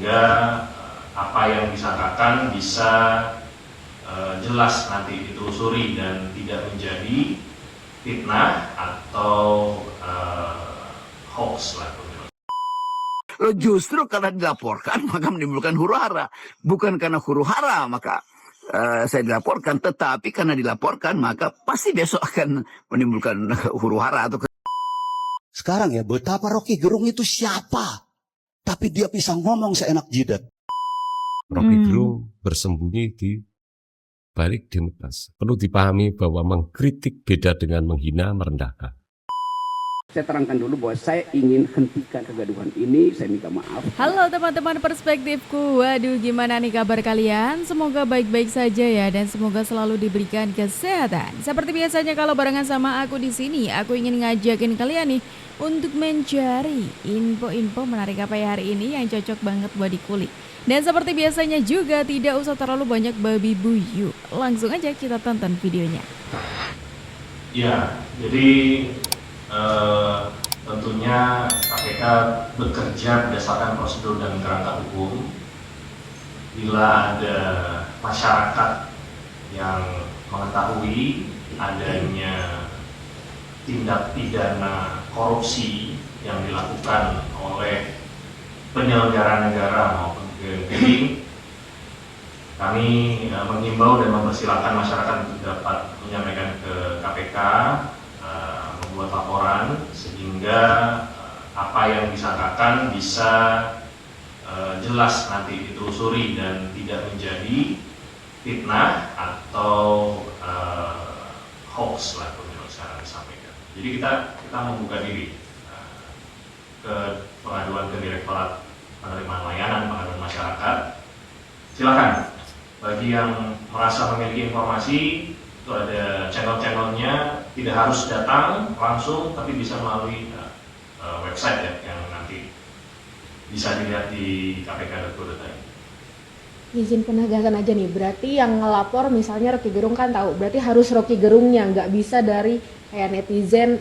sehingga apa yang disangkakan bisa jelas nanti ditelusuri dan tidak menjadi fitnah atau hoax lah. Lo justru karena dilaporkan maka menimbulkan huru-hara, bukan karena huru-hara maka saya dilaporkan, tetapi karena dilaporkan maka pasti besok akan menimbulkan huru-hara atau sekarang ya, betapa Rocky Gerung itu siapa, tapi dia bisa ngomong seenak jidat. Rocky Gerung bersembunyi di balik demokrasi. Perlu dipahami bahwa mengkritik beda dengan menghina, merendahkan. Saya terangkan dulu bahwa saya ingin hentikan kegaduhan ini, saya minta maaf. Halo teman-teman perspektifku, waduh gimana nih kabar kalian? Semoga baik-baik saja ya dan semoga selalu diberikan kesehatan. Seperti biasanya kalau barengan sama aku di sini, aku ingin ngajakin kalian nih untuk mencari info-info menarik apa ya hari ini yang cocok banget buat dikulik. Dan seperti biasanya juga tidak usah terlalu banyak babi buyu. Langsung aja kita tonton videonya. Ya, jadi tentunya KPK bekerja berdasarkan prosedur dan kerangka hukum. Bila ada masyarakat yang mengetahui adanya tindak pidana korupsi yang dilakukan oleh penyelenggara negara maupun geng, kami mengimbau dan mempersilahkan masyarakat untuk dapat menyampaikan ke KPK, membuat laporan sehingga apa yang disangkakan bisa jelas nanti ditelusuri dan tidak menjadi fitnah atau hoax lah kalau sekarang disampaikan. Jadi kita membuka diri ke pengaduan ke Direktorat Penerimaan Layanan Pengaduan Masyarakat. Silakan bagi yang merasa memiliki informasi, itu ada channel-channelnya, tidak harus datang langsung tapi bisa melalui website ya, yang nanti bisa dilihat di kpk.go.id. Izin penegasan aja nih, berarti yang ngelapor misalnya Rocky Gerung kan tahu, berarti harus Rocky Gerungnya, nggak bisa dari kayak netizen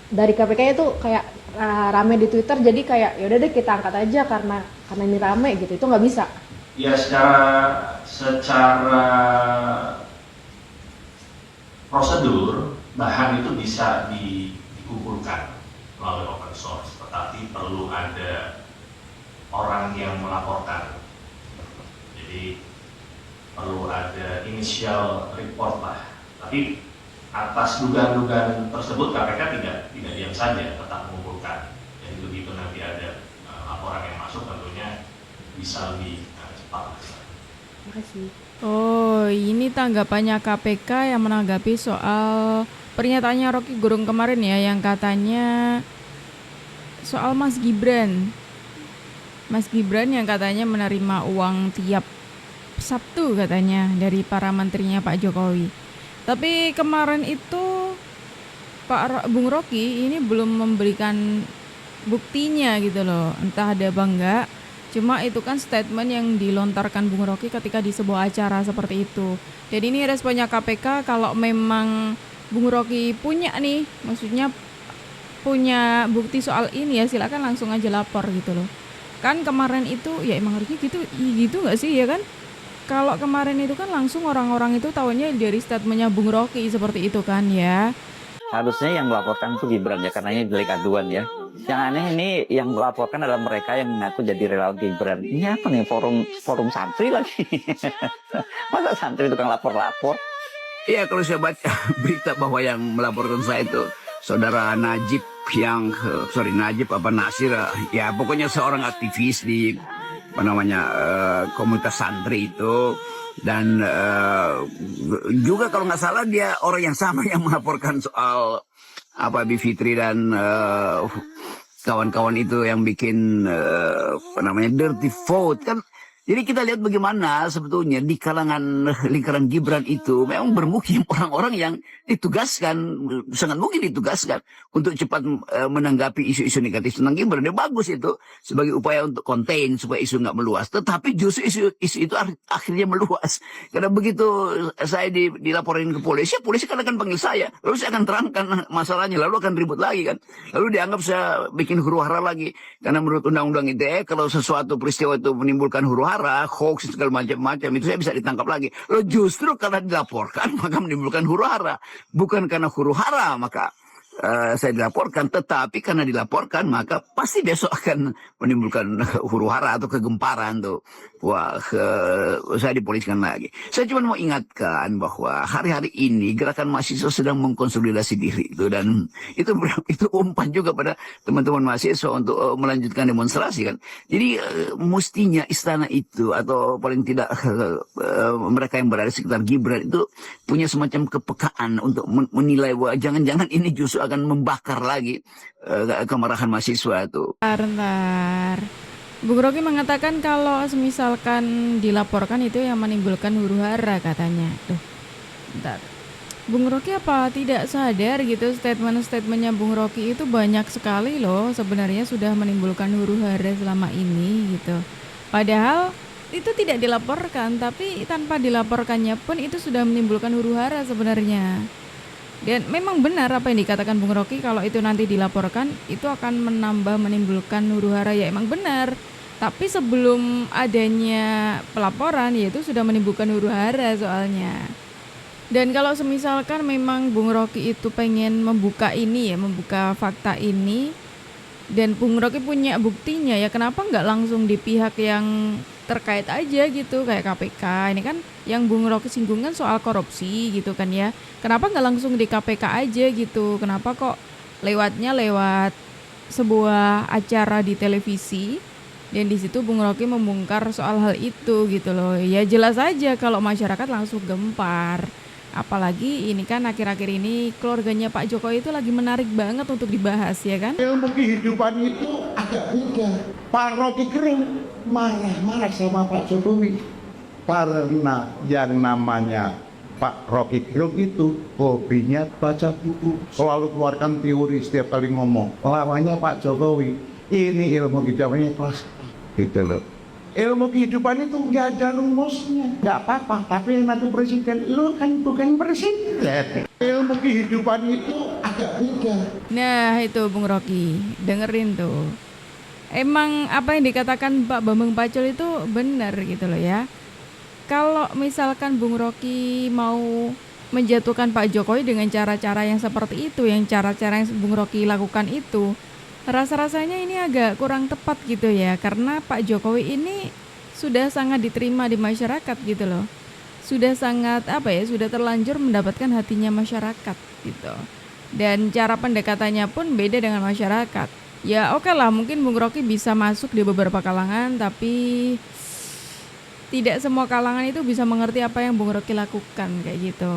dari KPK itu kayak rame di Twitter jadi kayak yaudah deh kita angkat aja karena ini rame gitu, itu nggak bisa? Ya secara prosedur bahan itu bisa dikumpulkan melalui open source, tetapi perlu ada orang yang melaporkan. Jadi perlu ada initial report lah. Tapi atas dugaan-dugaan tersebut KPK tidak diam saja, tetap mengumpulkan. Jadi begitu nanti ada laporan yang masuk tentunya bisa lebih cepat. Terima kasih. Oh, ini tanggapannya KPK yang menanggapi soal pernyataannya Rocky Gerung kemarin ya, yang katanya soal Mas Gibran. Mas Gibran yang katanya menerima uang tiap Sabtu katanya dari para menterinya Pak Jokowi. Tapi kemarin itu Bung Rocky ini belum memberikan buktinya gitu loh, entah ada apa enggak. Cuma itu kan statement yang dilontarkan Bung Rocky ketika di sebuah acara seperti itu. Dan ini responnya KPK, kalau memang Bung Rocky punya nih, maksudnya punya bukti soal ini ya silakan langsung aja lapor gitu loh. Kan kemarin itu ya emang harusnya gitu nggak sih ya kan? Kalau kemarin itu kan langsung orang-orang itu tahunya dari statementnya Bung Rocky seperti itu kan ya. Harusnya yang melaporkan itu Gibran ya, karena ini delik aduan ya. Yang aneh ini yang melaporkan adalah mereka yang mengaku jadi relawan Gibran. Ini apa nih, forum santri lagi? Masa santri tukang lapor-lapor? Iya, kalau saya baca berita bahwa yang melaporkan saya itu saudara Najib Nasir, ya pokoknya seorang aktivis di komunitas santri itu. Dan juga kalau nggak salah dia orang yang sama yang melaporkan soal Bivitri dan kawan-kawan itu yang bikin dirty vote kan. Jadi kita lihat bagaimana sebetulnya di kalangan lingkaran Gibran itu memang bermukim orang-orang yang ditugaskan, sangat mungkin ditugaskan untuk cepat menanggapi isu-isu negatif tentang Gibran. Dia bagus itu sebagai upaya untuk contain supaya isu nggak meluas. Tetapi justru isu itu akhirnya meluas. Karena begitu saya dilaporin ke polisi, polisi kan akan panggil saya. Lalu saya akan terangkan masalahnya, lalu akan ribut lagi kan. Lalu dianggap saya bikin huru-hara lagi. Karena menurut undang-undang ITE, kalau sesuatu peristiwa itu menimbulkan huru-hara, hoax, segala macam-macam, itu saya bisa ditangkap lagi. Lalu justru karena dilaporkan, maka menimbulkan huru-hara. Bukan karena huru-hara, maka saya dilaporkan, tetapi karena dilaporkan maka pasti besok akan menimbulkan huru-hara atau kegemparan tuh. Wah, saya dipolisikan lagi. Saya cuma mau ingatkan bahwa hari-hari ini gerakan mahasiswa sedang mengkonsolidasi diri itu, dan itu umpan juga pada teman-teman mahasiswa untuk melanjutkan demonstrasi kan. Jadi mestinya istana itu atau paling tidak mereka yang berada di sekitar Gibran itu punya semacam kepekaan untuk menilai bahwa jangan-jangan ini justru akan membakar lagi kemarahan mahasiswa itu. Bentar. Bung Rocky mengatakan kalau misalkan dilaporkan itu yang menimbulkan huru-hara katanya. Tuh, bentar. Bung Rocky apa tidak sadar gitu statement-statementnya Bung Rocky itu banyak sekali loh sebenarnya sudah menimbulkan huru-hara selama ini gitu. Padahal itu tidak dilaporkan, tapi tanpa dilaporkannya pun itu sudah menimbulkan huru-hara sebenarnya. Dan memang benar apa yang dikatakan Bung Rocky, kalau itu nanti dilaporkan itu akan menimbulkan huru-hara, ya emang benar. Tapi sebelum adanya pelaporan ya itu sudah menimbulkan huru-hara soalnya. Dan kalau semisalkan memang Bung Rocky itu pengen membuka ini ya, membuka fakta ini, dan Bung Rocky punya buktinya, ya kenapa nggak langsung di pihak yang terkait aja gitu, kayak KPK. Ini kan yang Bung Rocky singgung kan soal korupsi gitu kan ya. Kenapa nggak langsung di KPK aja gitu? Kenapa kok lewatnya lewat sebuah acara di televisi, dan di situ Bung Rocky membongkar soal hal itu gitu loh. Ya jelas aja kalau masyarakat langsung gempar. Apalagi ini kan akhir-akhir ini keluarganya Pak Jokowi itu lagi menarik banget untuk dibahas ya kan. Ilmu kehidupan itu agak beda. Pak Rocky Gerung marah-marah sama Pak Jokowi karena yang namanya Pak Rocky Gerung itu hobinya baca buku, selalu keluarkan teori setiap kali ngomong. Lawannya Pak Jokowi, ini ilmu kehidupannya kelas gitu loh. Ilmu kehidupan itu nggak ada rumusnya, nggak apa-apa. Tapi yang nanti presiden, lu kan bukan presiden. Ilmu kehidupan itu agak beda. Nah itu Bung Rocky, dengerin tuh. Emang apa yang dikatakan Pak Bambang Pacul itu benar gitu loh ya. Kalau misalkan Bung Rocky mau menjatuhkan Pak Jokowi dengan cara-cara yang seperti itu, yang cara-cara yang Bung Rocky lakukan itu, rasa-rasanya ini agak kurang tepat gitu ya. Karena Pak Jokowi ini sudah sangat diterima di masyarakat gitu loh. Sudah sangat sudah terlanjur mendapatkan hatinya masyarakat gitu. Dan cara pendekatannya pun beda dengan masyarakat. Ya oke lah, mungkin Bung Rocky bisa masuk di beberapa kalangan, tapi tidak semua kalangan itu bisa mengerti apa yang Bung Rocky lakukan kayak gitu.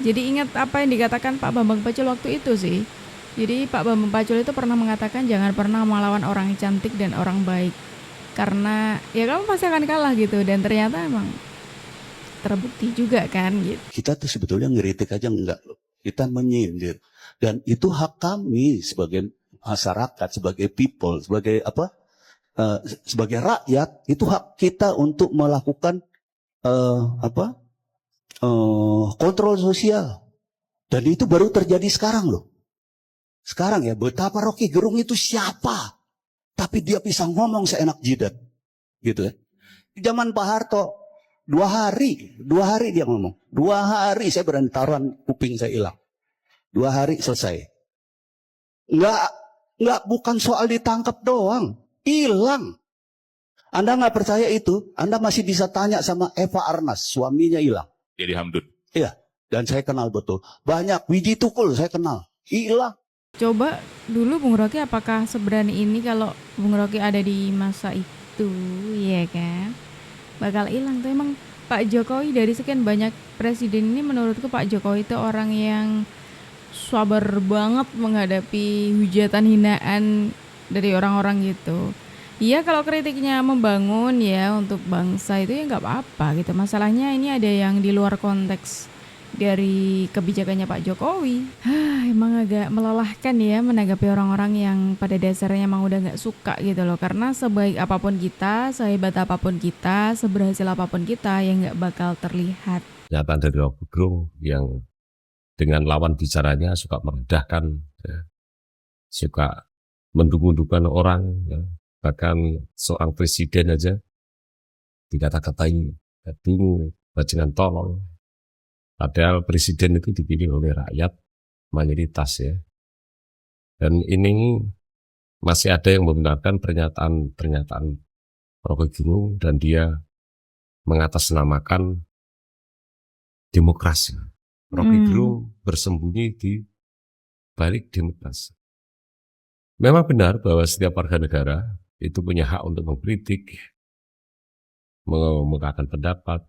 Jadi ingat apa yang dikatakan Pak Bambang Pacul waktu itu sih. Jadi Pak Bambang Pacul itu pernah mengatakan jangan pernah melawan orang cantik dan orang baik, karena ya kamu pasti akan kalah gitu. Dan ternyata emang terbukti juga kan gitu. Kita tuh sebetulnya ngeritik aja enggak loh. Kita menyindir. Dan itu hak kami sebagai masyarakat, sebagai people, sebagai sebagai rakyat, itu hak kita untuk melakukan kontrol sosial. Dan itu baru terjadi sekarang loh. Sekarang ya, betapa Rocky Gerung itu siapa? Tapi dia bisa ngomong seenak jidat. Gitu ya. Zaman Pak Harto, 2 hari dia ngomong. 2 hari saya berani taruhan kuping saya hilang. 2 hari selesai. Enggak, bukan soal ditangkap doang. Hilang. Anda nggak percaya itu? Anda masih bisa tanya sama Eva Arnas, suaminya hilang. Jadi Hamdun. Iya, dan saya kenal betul. Banyak, Widi Tukul saya kenal. Hilang. Coba dulu Bung Rocky apakah seberani ini kalau Bung Rocky ada di masa itu, ya kan? Bakal hilang tuh. Emang Pak Jokowi dari sekian banyak presiden ini, menurutku Pak Jokowi itu orang yang sabar banget menghadapi hujatan hinaan dari orang-orang gitu. Iya kalau kritiknya membangun ya untuk bangsa itu ya nggak apa-apa gitu. Masalahnya ini ada yang di luar konteks dari kebijakannya Pak Jokowi. Emang agak melelahkan ya menanggapi orang-orang yang pada dasarnya emang udah nggak suka gitu loh. Karena sebaik apapun kita, sehebat apapun kita, seberhasil apapun kita, ya nggak bakal terlihat. Pernyataan dari Rocky Gerung yang dengan lawan bicaranya suka merendahkan, ya, suka mendukung-dukung orang, ya. Bahkan seorang presiden aja dikata-katain bingung, bajingan tolong. Padahal presiden itu dipilih oleh rakyat mayoritas ya. Dan ini masih ada yang membenarkan pernyataan Rocky Gerung dan dia mengatasnamakan demokrasi. Rocky Gerung bersembunyi di balik demokrasi. Memang benar bahwa setiap warga negara itu punya hak untuk mengkritik, mengemukakan pendapat,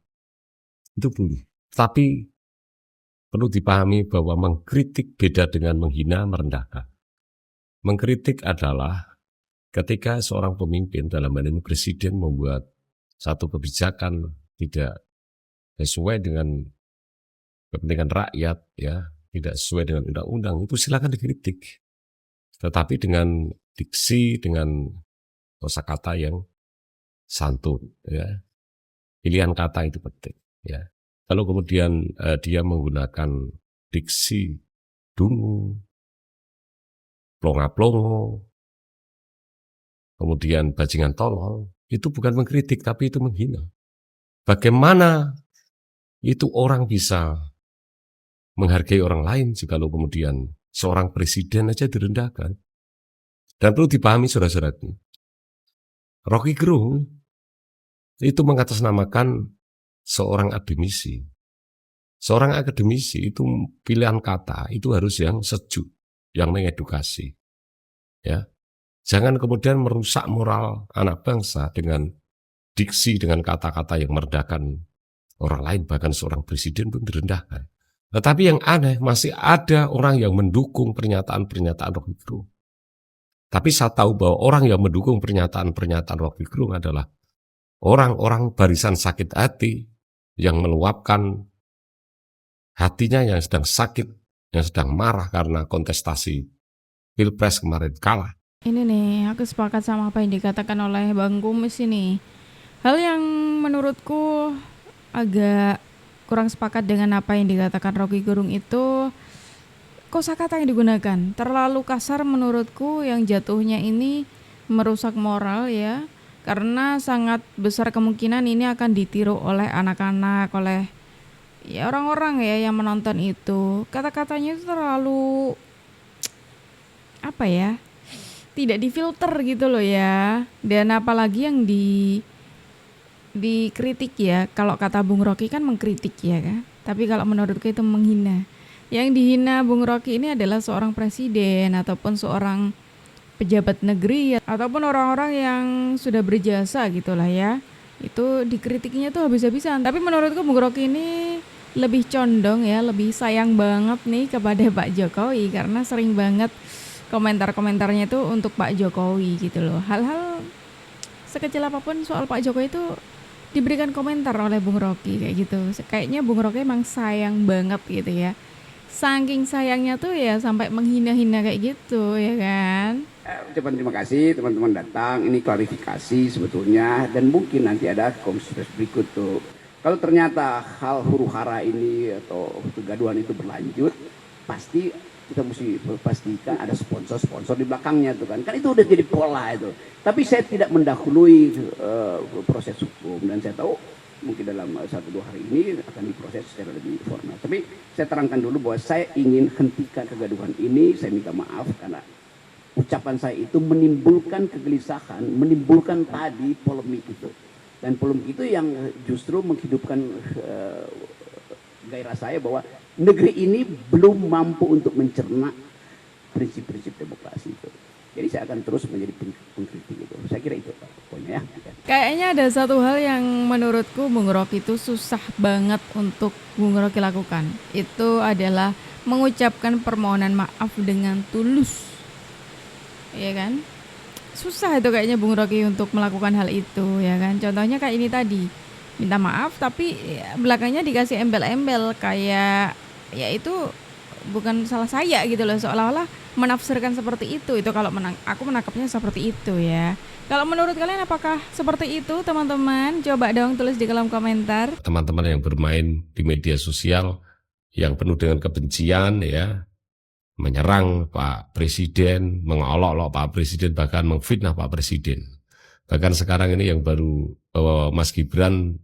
itu boleh. Tapi perlu dipahami bahwa mengkritik beda dengan menghina, merendahkan. Mengkritik adalah ketika seorang pemimpin, dalam hal ini presiden, membuat satu kebijakan tidak sesuai dengan kepentingan rakyat, ya, tidak sesuai dengan undang-undang, itu silakan dikritik. Tetapi dengan diksi, dengan kosakata yang santun, ya. Pilihan kata itu penting, ya. Kalau kemudian dia menggunakan diksi dungu, plonga-plongo, kemudian bajingan tolol, itu bukan mengkritik tapi itu menghina. Bagaimana itu orang bisa menghargai orang lain jika kemudian seorang presiden aja direndahkan? Dan perlu dipahami saudara-saudaraku, Rocky Gerung itu mengatasnamakan seorang akademisi. Seorang akademisi itu pilihan kata itu harus yang sejuk, yang mengedukasi. Ya. Jangan kemudian merusak moral anak bangsa dengan diksi, dengan kata-kata yang merendahkan orang lain, bahkan seorang presiden pun direndahkan. Tetapi yang aneh, masih ada orang yang mendukung pernyataan-pernyataan Rocky Gerung. Tapi saya tahu bahwa orang yang mendukung pernyataan-pernyataan Rocky Gerung adalah orang-orang barisan sakit hati yang meluapkan hatinya, yang sedang sakit, yang sedang marah karena kontestasi Pilpres kemarin kalah. Ini nih, aku sepakat sama apa yang dikatakan oleh Bang Kumis ini. Hal yang menurutku agak kurang sepakat dengan apa yang dikatakan Rocky Gerung itu kosakata yang digunakan terlalu kasar menurutku, yang jatuhnya ini merusak moral ya, karena sangat besar kemungkinan ini akan ditiru oleh anak-anak, oleh ya orang-orang ya yang menonton itu. Kata-katanya itu terlalu apa ya, tidak difilter gitu loh ya. Dan apalagi yang dikritik ya, kalau kata Bung Rocky kan mengkritik ya kan, tapi kalau menurutku itu menghina. Yang dihina Bung Rocky ini adalah seorang presiden ataupun seorang pejabat negeri ataupun orang-orang yang sudah berjasa gitulah ya. Itu dikritiknya tuh habis-habisan. Tapi menurutku Bung Rocky ini lebih condong ya, lebih sayang banget nih kepada Pak Jokowi, karena sering banget komentar-komentarnya itu untuk Pak Jokowi gitu loh. Hal-hal sekecil apapun soal Pak Jokowi itu diberikan komentar oleh Bung Rocky kayak gitu. Kayaknya Bung Rocky emang sayang banget gitu ya. Saking sayangnya tuh ya sampai menghina-hina kayak gitu ya kan. Ucapan terima kasih teman-teman datang. Ini klarifikasi sebetulnya, dan mungkin nanti ada konferensi berikut tuh. Kalau ternyata hal huru-hara ini atau kegaduhan itu berlanjut, pasti kita mesti pastikan ada sponsor di belakangnya tuh kan. Kan itu udah jadi pola itu. Tapi saya tidak mendahului proses hukum, dan saya tahu mungkin dalam 1-2 hari ini akan diproses secara lebih formal. Tapi saya terangkan dulu bahwa saya ingin hentikan kegaduhan ini. Saya minta maaf karena ucapan saya itu menimbulkan kegelisahan, menimbulkan tadi polemik itu. Dan polemik itu yang justru menghidupkan gairah saya bahwa negeri ini belum mampu untuk mencerna prinsip-prinsip demokrasi itu. Jadi saya akan terus menjadi pengkritik itu. Saya kira itu pokoknya ya. Kayaknya ada satu hal yang menurutku Bung Rocky itu susah banget untuk Bung Rocky lakukan. Itu adalah mengucapkan permohonan maaf dengan tulus. Iya kan? susah itu kayaknya Bung Rocky untuk melakukan hal itu ya kan. Contohnya kayak ini tadi, minta maaf tapi ya, belakangnya dikasih embel-embel kayak ya itu bukan salah saya gitu loh, seolah-olah menafsirkan seperti itu. Itu kalau aku menangkapnya seperti itu ya. Kalau menurut kalian apakah seperti itu teman-teman? Coba dong tulis di kolom komentar. Teman-teman yang bermain di media sosial yang penuh dengan kebencian ya, menyerang Pak Presiden, mengolok-olok Pak Presiden, bahkan memfitnah Pak Presiden. Bahkan sekarang ini yang baru Mas Gibran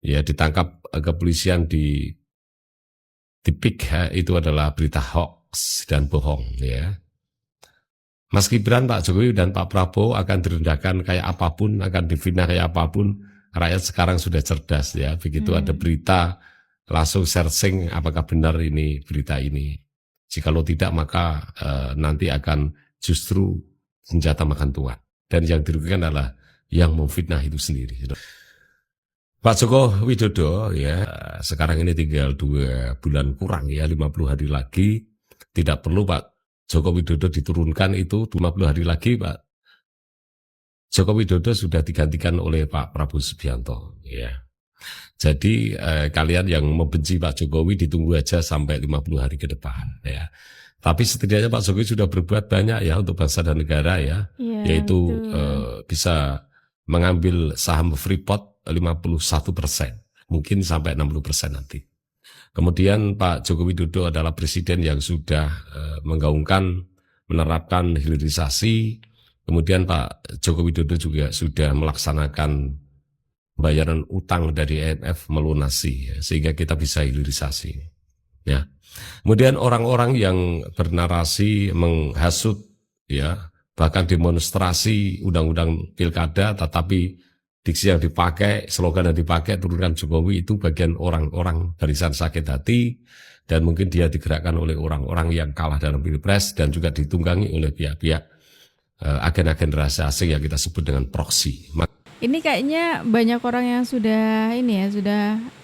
ya ditangkap kepolisian di PIK ya, itu adalah berita hoax dan bohong ya. Mas Gibran, Pak Jokowi dan Pak Prabowo akan direndahkan kayak apapun, akan difitnah kayak apapun. Rakyat sekarang sudah cerdas ya. Begitu ada berita langsung searching apakah benar ini berita ini. Jikalau tidak maka nanti akan justru senjata makan tuan. Dan yang dirugikan adalah yang memfitnah itu sendiri. Pak Joko Widodo ya sekarang ini tinggal 2 bulan kurang ya, 50 hari lagi. Tidak perlu Pak Joko Widodo diturunkan, itu 50 hari lagi Pak Joko Widodo sudah digantikan oleh Pak Prabowo Subianto ya. Jadi kalian yang membenci Pak Jokowi ditunggu aja sampai 50 hari ke depan ya. Tapi setidaknya Pak Jokowi sudah berbuat banyak ya untuk bangsa dan negara ya, yaitu bisa mengambil saham Freeport 51%, mungkin sampai 60% nanti. Kemudian Pak Joko Widodo adalah presiden yang sudah menggaungkan, menerapkan hilirisasi. Kemudian Pak Joko Widodo juga sudah melaksanakan bayaran utang dari IMF melunasi ya, sehingga kita bisa hilirisasi ya. Kemudian orang-orang yang bernarasi menghasut ya, bahkan demonstrasi undang-undang pilkada, tetapi diksi yang dipakai, slogan yang dipakai turunkan Jokowi, itu bagian orang-orang barisan sakit hati, dan mungkin dia digerakkan oleh orang-orang yang kalah dalam pilpres dan juga ditunggangi oleh pihak-pihak agen-agen rahasia asing yang kita sebut dengan proxy. Ini kayaknya banyak orang yang sudah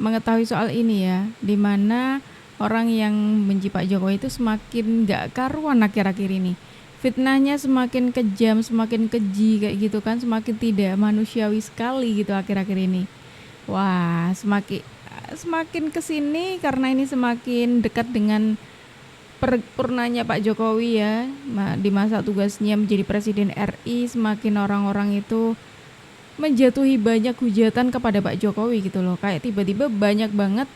mengetahui soal ini ya, di mana orang yang benci Pak Jokowi itu semakin gak karuan akhir-akhir ini. Fitnahnya semakin kejam, semakin keji kayak gitu kan, semakin tidak manusiawi sekali gitu akhir-akhir ini. Wah, semakin kesini karena ini semakin dekat dengan purnanya Pak Jokowi ya, di masa tugasnya menjadi Presiden RI, semakin orang-orang itu menjatuhi banyak hujatan kepada Pak Jokowi gitu loh. Kayak tiba-tiba banyak banget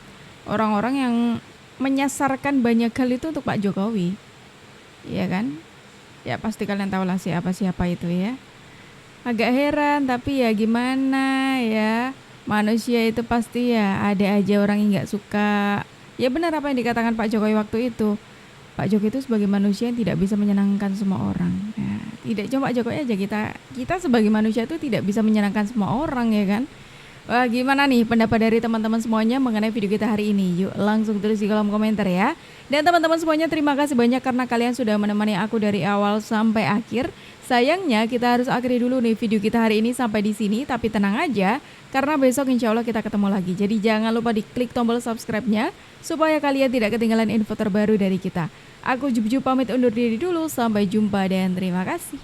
orang-orang yang menyasarkan banyak hal itu untuk Pak Jokowi. Iya kan? Ya pasti kalian tahu lah siapa-siapa itu ya. Agak heran tapi ya gimana ya. Manusia itu pasti ya ada aja orang yang gak suka. Ya benar apa yang dikatakan Pak Jokowi waktu itu. Pak Jokowi itu sebagai manusia yang tidak bisa menyenangkan semua orang. Ya, tidak cuma Pak Jokowi aja, kita sebagai manusia itu tidak bisa menyenangkan semua orang ya kan. Wah, gimana nih pendapat dari teman-teman semuanya mengenai video kita hari ini? Yuk langsung tulis di kolom komentar ya. Dan teman-teman semuanya terima kasih banyak karena kalian sudah menemani aku dari awal sampai akhir. Sayangnya kita harus akhiri dulu nih video kita hari ini sampai di sini. Tapi tenang aja karena besok insya Allah kita ketemu lagi. Jadi jangan lupa diklik tombol subscribe-nya supaya kalian tidak ketinggalan info terbaru dari kita. Aku Jup pamit undur diri dulu. Sampai jumpa dan terima kasih.